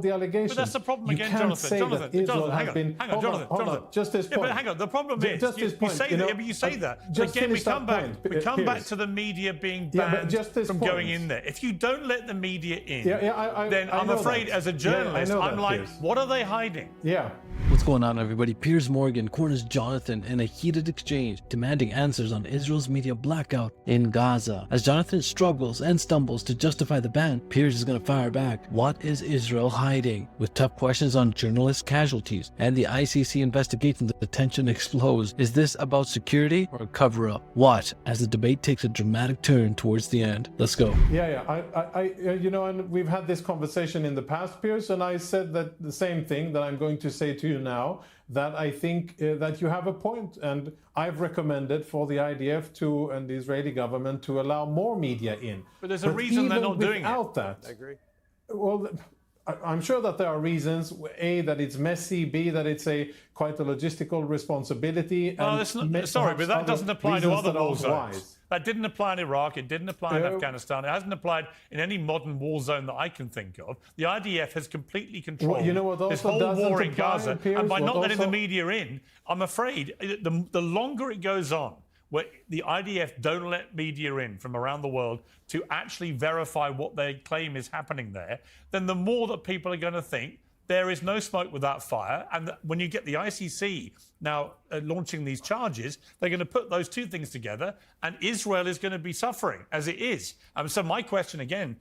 the allegations. But that's the problem again, you can't Johnathan. Say Jonathan, that Israel has been. hang on, Jonathan. Just this point. Yeah, but hang on. The problem is, just this point, you say that. But again, we come back to the media being banned from going in there. If you don't let the media in, then I'm afraid, as a journalist, I'm like, Piers. what are they hiding? Yeah. What's going on, everybody? Piers Morgan corners Johnathan in a heated exchange, demanding answers on Israel's media blackout in Gaza. As Johnathan struggles and stumbles to justify the ban, Piers is going to fire back. What is Israel hiding? With tough questions on journalist casualties and the ICC investigation, the tension explodes. Is this about security or a cover-up? What, as the debate takes a dramatic turn towards the end? Let's go. And we've had this conversation in the past, Piers, and I said that the same thing that I'm going to say to you now, that I think that you have a point, and I've recommended for the IDF and the Israeli government to allow more media in. But there's a reason they're not doing it. Without that, I agree. Well, I'm sure that there are reasons. A, that it's messy. B, that it's quite a logistical responsibility. No, sorry, but that doesn't apply to other war zones. That didn't apply in Iraq. It didn't apply in Afghanistan. It hasn't applied in any modern war zone that I can think of. The IDF has completely controlled this whole war in Gaza. And by not letting the media in, I'm afraid the longer it goes on, where the IDF don't let media in from around the world to actually verify what they claim is happening there, then the more that people are going to think there is no smoke without fire. And when you get the ICC now launching these charges, they're going to put those two things together, and Israel is going to be suffering, as it is. So my question again,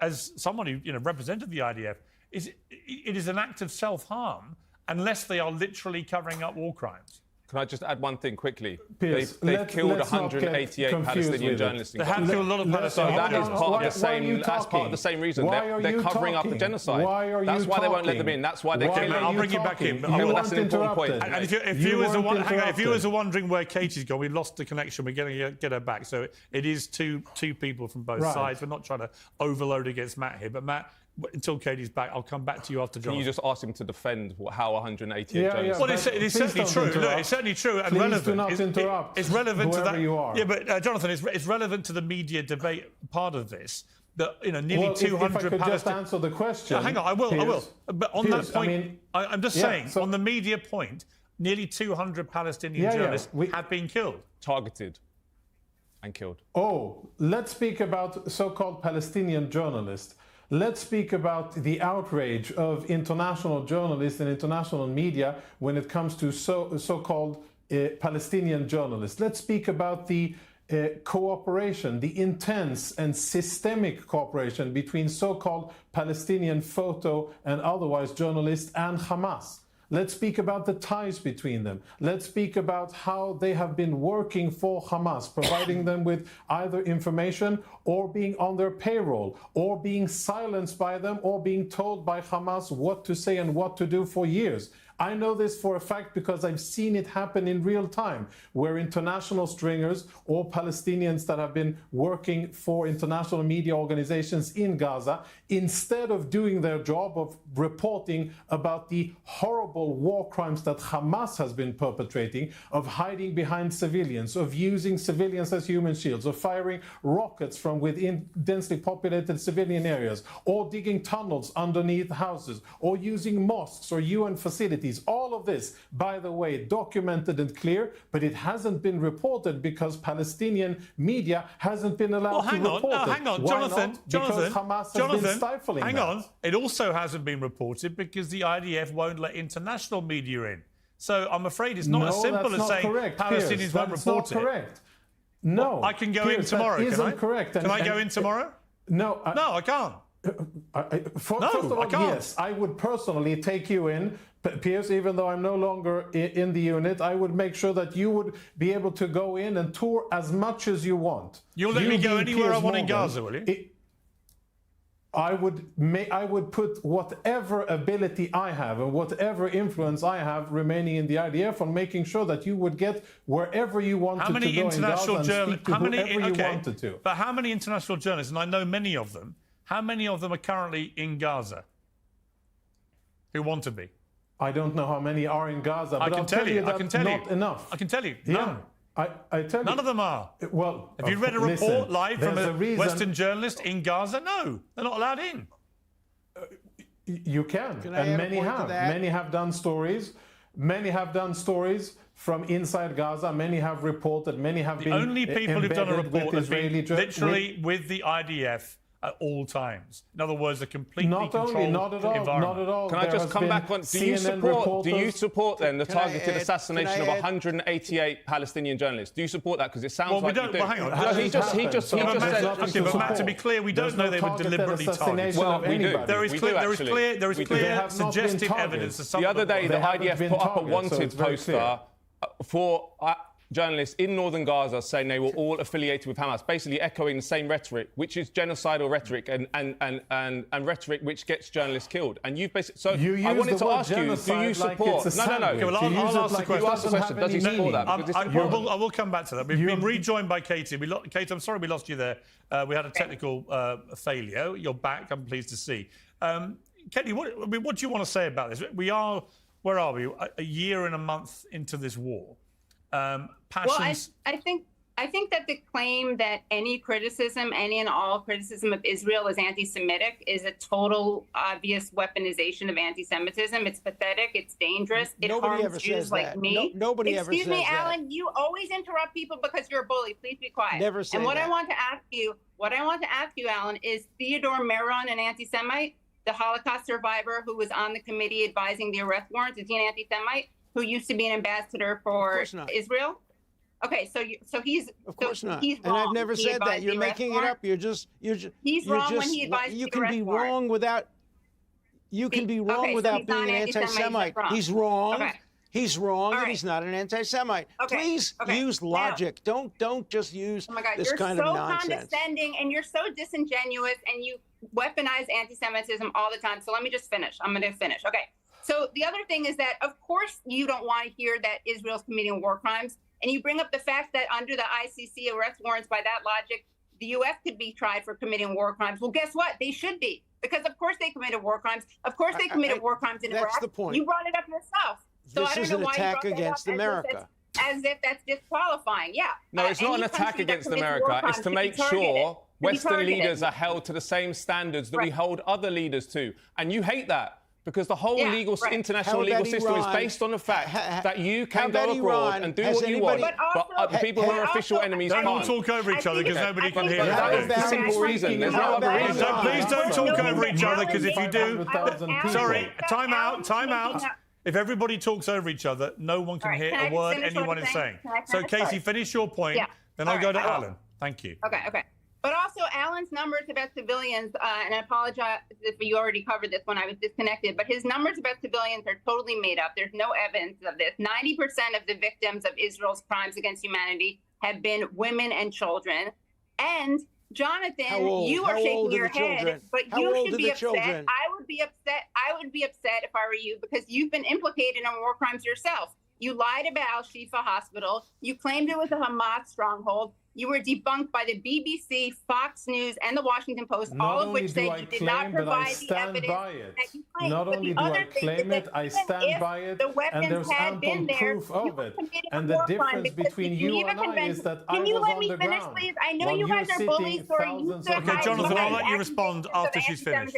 as someone who represented the IDF, is it is an act of self-harm unless they are literally covering up war crimes. Can I just add one thing quickly? Piers, they've killed 188 Palestinian journalists. They have killed a lot of Palestinians. So that is part of the same reason. They're covering up the genocide. That's why they won't let them in. That's why they're killing. I'll bring you back in. That's an important point. And if viewers are wondering where Katie's gone, we lost the connection. We're going to get her back. So it is two people from both sides. We're not trying to overload against Matt here. But Matt, until Katie's back, I'll come back to you after John. Can you just ask him to defend how 188 journalists... Well, it is certainly true. Look, it's certainly true and relevant. Do not interrupt. It's relevant to that. You are. Yeah, but Johnathan, it's relevant to the media debate part of this. That nearly 200 if I could just answer the question. Hang on, I will. But on that point, I'm just saying, on the media point, nearly 200 Palestinian journalists have been killed. Targeted and killed. Oh, let's speak about so-called Palestinian journalists. Let's speak about the outrage of international journalists and international media when it comes to so-called Palestinian journalists. Let's speak about the cooperation, the intense and systemic cooperation between so-called Palestinian photo and otherwise journalists and Hamas. Let's speak about the ties between them. Let's speak about how they have been working for Hamas, providing them with either information or being on their payroll, or being silenced by them, or being told by Hamas what to say and what to do for years. I know this for a fact because I've seen it happen in real time, where international stringers or Palestinians that have been working for international media organizations in Gaza, instead of doing their job of reporting about the horrible war crimes that Hamas has been perpetrating, of hiding behind civilians, of using civilians as human shields, of firing rockets from within densely populated civilian areas, or digging tunnels underneath houses, or using mosques or UN facilities. All of this, by the way, documented and clear, but it hasn't been reported because Palestinian media hasn't been allowed to report it. Hang on, Why Johnathan. not? Because Hamas has been stifling Hang on. It also hasn't been reported because the IDF won't let international media in. So I'm afraid it's not as simple as saying Palestinians won't report it. That's not correct. No. Well, I can go in tomorrow, can I? Correct. Can I go in tomorrow? No. No, I can't. First of all, yes, I would personally take you in, Piers, even though I'm no longer in the unit. I would make sure that you would be able to go in and tour as much as you want. You'll let me go anywhere I want in Gaza, will you? I would put whatever ability I have and whatever influence I have remaining in the IDF on making sure that you would get wherever you wanted to go in Gaza and speak to whoever you wanted to. But how many international journalists, and I know many of them, how many of them are currently in Gaza who want to be? I don't know how many are in Gaza, but I'll tell you that's not enough. I can tell you, none. I tell you. None of them are. Well, have you read a report live from a Western journalist in Gaza? No, they're not allowed in. You can and many have. Many have done stories. Many have done stories from inside Gaza. Many have reported. Many have been embedded. The only people who've done a report have been literally with the IDF at all times. In other words, a completely controlled environment. Not at all. Can I just come back on? Do you support then the targeted assassination of 188 Palestinian journalists? Do you support that? Because it sounds like you do. Well, hang on. He just said. Okay, but Matt, to be clear, we don't know they were deliberately targeted. Well, we do. There is clear suggestive evidence. The other day, the IDF put up a wanted poster for journalists in northern Gaza saying they were all affiliated with Hamas, basically echoing the same rhetoric, which is genocidal rhetoric and rhetoric which gets journalists killed. And you've basically... So I wanted to ask you, do you support... No. Okay, well, I'll ask the question. You ask the question, does he support that? I will come back to that. We've been rejoined by Katie. Katie, I'm sorry we lost you there. We had a technical failure. You're back, I'm pleased to see. Katie, what do you want to say about this? Where are we? A year and a month into this war. Passions... Well, I think that the claim that any and all criticism of Israel is anti-Semitic is a total obvious weaponization of anti-Semitism. It's pathetic. It's dangerous. It harms Jews like me. Nobody ever says that. Excuse me, Alan. You always interrupt people because you're a bully. Please be quiet. Never say that. And what I want to ask you, Alan, is Theodore Meron an anti-Semite? The Holocaust survivor who was on the committee advising the arrest warrants, is he an anti-Semite? Who used to be an ambassador for Israel? Okay, so he's of course not. He's wrong. And I've never said that. You're making it up. He's wrong when he advised you can be wrong without without being an anti-Semite. He's wrong. Okay. He's wrong, and he's not an anti-Semite. Please use logic. Don't just use this kind of nonsense. You're so condescending and you're so disingenuous, and you weaponize anti-Semitism all the time. So let me just finish. I'm going to finish. Okay. So the other thing is that, of course, you don't want to hear that Israel's committing war crimes. And you bring up the fact that under the ICC arrest warrants, by that logic, the U.S. could be tried for committing war crimes. Well, guess what? They should be. Because, of course, they committed war crimes. Of course, they committed war crimes in Iraq. That's the point. You brought it up yourself. So this is an attack against America. As if that's disqualifying. Yeah. No, it's not an attack against America. It's to make sure Western leaders are held to the same standards that we hold other leaders to. And you hate that. Because the whole international legal system is based on the fact that you can go abroad and do what you want, but the people who are official enemies can't. Don't talk over each other because nobody can hear you. That's a simple reason. There's no other reason. Please don't talk over each other, because if you do... Sorry, time out. If everybody talks over each other, no one can hear a word anyone is saying. So, Casey, finish your point, then I'll go to Alan. Thank you. Okay. But also, Alan's numbers about civilians, and I apologize if you already covered this when I was disconnected, but his numbers about civilians are totally made up. There's no evidence of this. 90% of the victims of Israel's crimes against humanity have been women and children. And, Johnathan, you are shaking your head, but you should be upset. I would be upset if I were you, because you've been implicated in war crimes yourself. You lied about Al-Shifa Hospital. You claimed it was a Hamas stronghold. You were debunked by the BBC, Fox News, and the Washington Post, all of which said you did not provide the evidence that you claimed. Not only do I claim it, I stand by it, and there's ample proof of it. And the difference between you and I is that I was on the ground. Can you let me finish, please? I know you guys are bullies. Okay, Johnathan, I'll let you respond after she's finished.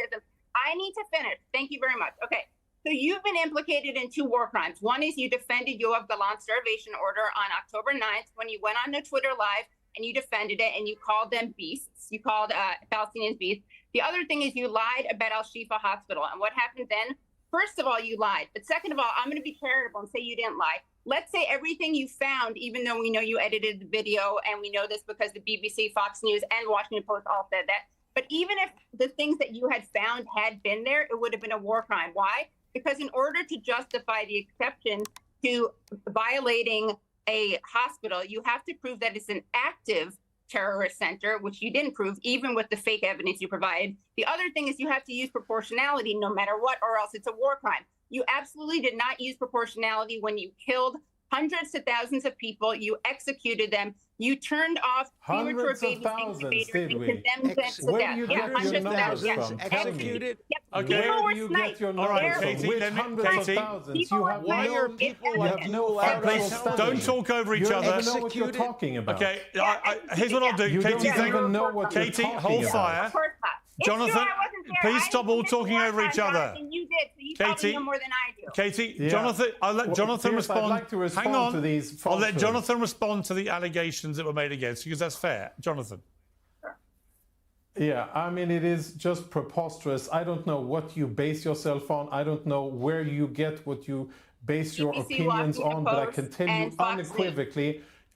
I need to finish. Thank you very much. Okay. So you've been implicated in 2 war crimes. One is you defended Yoav Galant's starvation order on October 9th when you went on the Twitter Live and you defended it and you called them beasts. You called Palestinians beasts. The other thing is you lied about Al-Shifa Hospital. And what happened then? First of all, you lied. But second of all, I'm going to be charitable and say you didn't lie. Let's say everything you found, even though we know you edited the video, and we know this because the BBC, Fox News, and Washington Post all said that. But even if the things that you had found had been there, it would have been a war crime. Why? Because in order to justify the exception to violating a hospital, you have to prove that it's an active terrorist center, which you didn't prove, even with the fake evidence you provided. The other thing is you have to use proportionality no matter what, or else it's a war crime. You absolutely did not use proportionality when you killed hundreds to thousands of people. You executed them. You turned off premature baby incubators and condemned them to death. Yeah, hundreds of thousands. Executed? Okay. People were sniped. All right, Katie, why are people like you allowed to... Don't talk over each other. You don't know what you're talking about. Okay, here's what I'll do. Katie, hold fire. Johnathan, please stop all talking over each other. You did, so you probably know more than I do. Katie, Johnathan, I'll let Johnathan respond. I'd like to respond to these I'll let Johnathan respond to the allegations that were made against you, because that's fair. Johnathan. Yeah, I mean, it is just preposterous. I don't know what you base yourself on. I don't know where you get what you base your opinions on, but I can tell you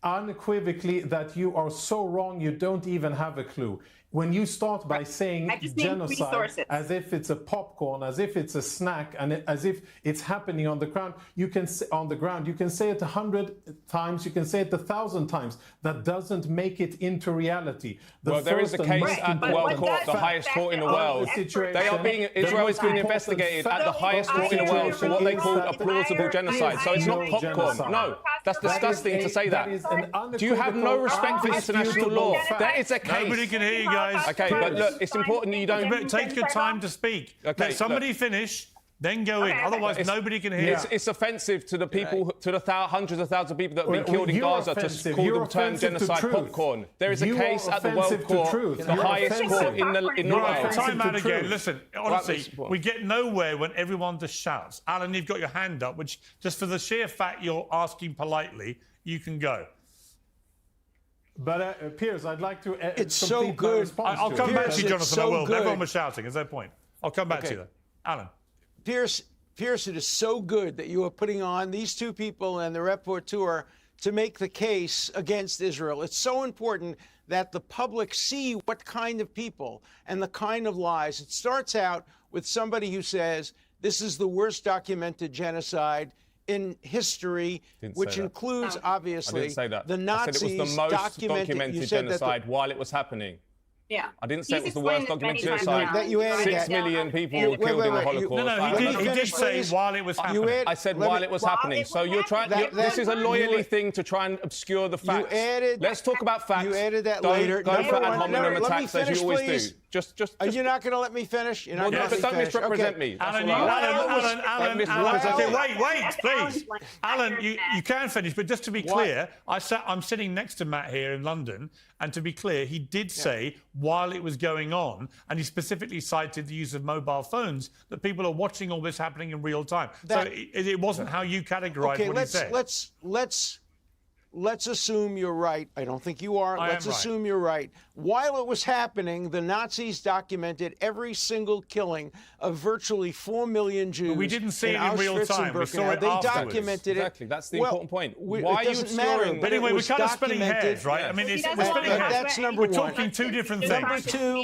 unequivocally that you are so wrong, you don't even have a clue. When you start by saying genocide as if it's a popcorn, as if it's a snack, and as if it's happening on the ground, you can say it 100 times, you can say it 1,000 times. That doesn't make it into reality. There is a case at the World Court, the highest court in the world. Israel is being investigated at the highest court in the world for what they call a plausible genocide. So it's not popcorn. No, that's disgusting to say that. Do you have no respect for international law? There is a case. Nobody can hear you guys. Okay, but look, it's important that you don't... Take your time to speak. Okay, let somebody finish, then go in. Otherwise, nobody can hear. It's offensive to the people, to the hundreds of thousands of people that have been killed in Gaza to call the term genocide popcorn. There is a case at the World Court, the highest court in the world. Time out again. Listen, honestly, we get nowhere when everyone just shouts. Alan, you've got your hand up, which just for the sheer fact you're asking politely, you can go. But Piers, I'd like to. It's so good. I'll come back to you, Johnathan. I will. Everyone was shouting. There's no point. I'll come back to you, then. Alan. Piers, it is so good that you are putting on these two people and the rapporteur to make the case against Israel. It's so important that the public see what kind of people and the kind of lies. It starts out with somebody who says this is the worst documented genocide in history, which includes, obviously, the Nazis. I said it was the most documented genocide while it was happening. Yeah. I didn't say it was the worst documented genocide. That you added 6 million people were killed in the Holocaust. No, he did say while it was happening. I said while it was happening. So you're trying. This is a lawyerly thing to try and obscure the facts. Let's talk about facts. You added that later. Don't go for ad hominem attacks as you always do. Just. Are you not going to let me finish? You're not going to let me don't finish. misrepresent me. Alan, wait, please. Alan, you can finish, but just to be clear, I'm sitting next to Matt here in London, and to be clear, he did say while it was going on, and he specifically cited the use of mobile phones, that people are watching all this happening in real time. So it wasn't how you categorized what he said. Let's assume you're right. I don't think you are. Let's assume you're right. While it was happening, the Nazis documented every single killing of virtually 4 million Jews. But we didn't see it in real time. We saw it They afterwards. Documented it. Exactly. That's the important point. Why are you obscuring? But anyway, we're kind of splitting hairs, right? I mean, we're splitting hairs. That's number one. We're talking two different things. Number two,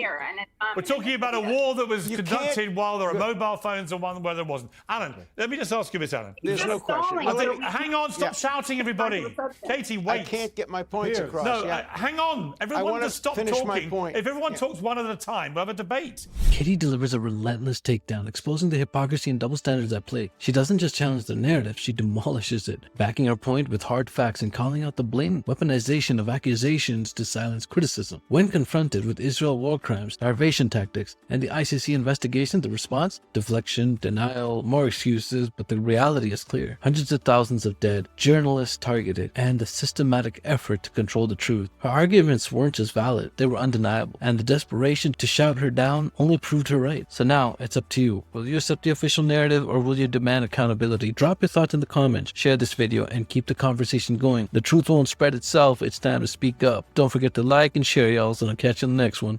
we're talking about a war that was conducted while there were mobile phones and one where there wasn't. Alan, let me just ask you this, Alan. There's no question. Hang on, stop shouting, everybody. Katie, wait. I can't get my points across. No, hang on. Everyone just stop talking. If everyone talks one at a time, we'll have a debate. Katie delivers a relentless takedown, exposing the hypocrisy and double standards at play. She doesn't just challenge the narrative, she demolishes it, backing her point with hard facts and calling out the blatant weaponization of accusations to silence criticism. When confronted with Israel war crimes, starvation tactics, and the ICC investigation, the response? Deflection, denial, more excuses, but the reality is clear. Hundreds of thousands of dead, journalists targeted, and a systematic effort to control the truth. Her arguments weren't just valid, they were undeniable, and the desperation to shout her down only proved her right. So now, it's up to you. Will you accept the official narrative or will you demand accountability? Drop your thoughts in the comments, share this video, and keep the conversation going. The truth won't spread itself, it's time to speak up. Don't forget to like and share, y'all, and I'll catch you in the next one.